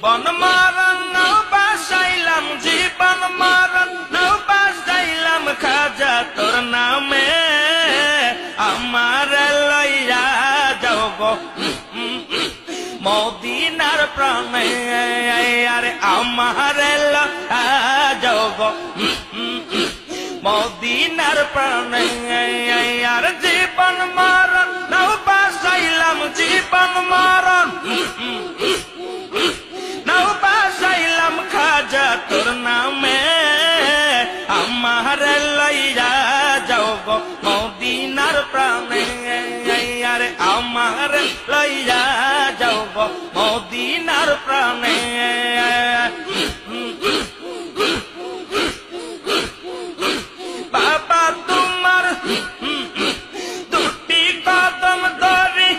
জীবন মরণ নাও বাসাইলাম জীবন মরণ নাও বাসাইলাম খাজা তোর নামে আমার লইয়া যাও গো মদিনার প্রাণে আরে আমার লইয়া যাও গো মদিনার প্রাণে আর জীবন মরণ নাও বাসাইলাম জীবন মরণ নাও বাসাইলাম খাজা তোর নামে আমার লইয়া যাও গো মদিনার প্রাণে আরে আমার লইয়া যাও গো মদিনার প্রাণে বাবা তোমার দুটি কদম ধরে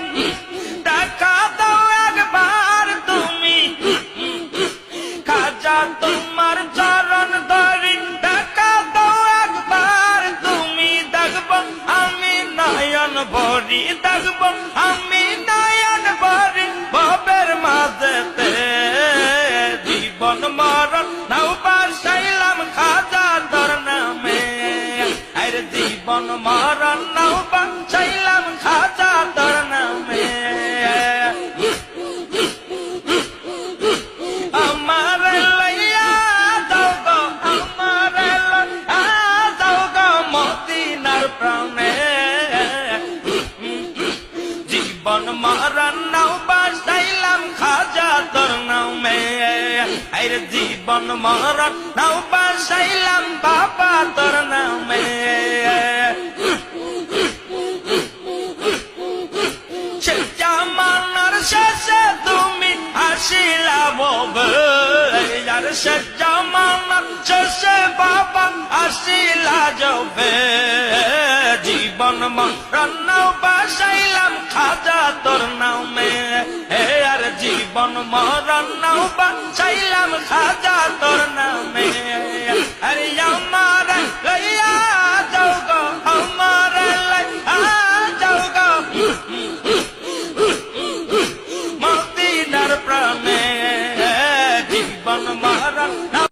দেখা দাও একবার তুমি খাজা তোমার চরণ ধরে দেখা দাও একবার তুমি দেখব আমি নয়ন ভরি দেখব আমি নয়ন ভরি ভবের মাঝেতে জীবন মরণ নাও বাসাইলাম খাজা তোর নামে আরে জীবন মরণ নাও বাসাইলাম খাজা তোর নামে আমার লইয়া যাও গো আমার লইয়া যাও গো মদিনার প্রাণে জীবন মরণ নাও বাসাইলাম খাজা তোর নামে আরে জীবন মরণ নাও বাসাইলাম বাবা তোর নামে সে জামানার শেষে তুমি আসিলা ববে আর সে জামানার শেষে বাবা আসিলা যাবে জীবন মরণ নাও বাসাইলাম খাজা তোর নামে আর জীবন মরণ নাও বাসাইলাম খাজা তোর নামে আরে আমার লইয়া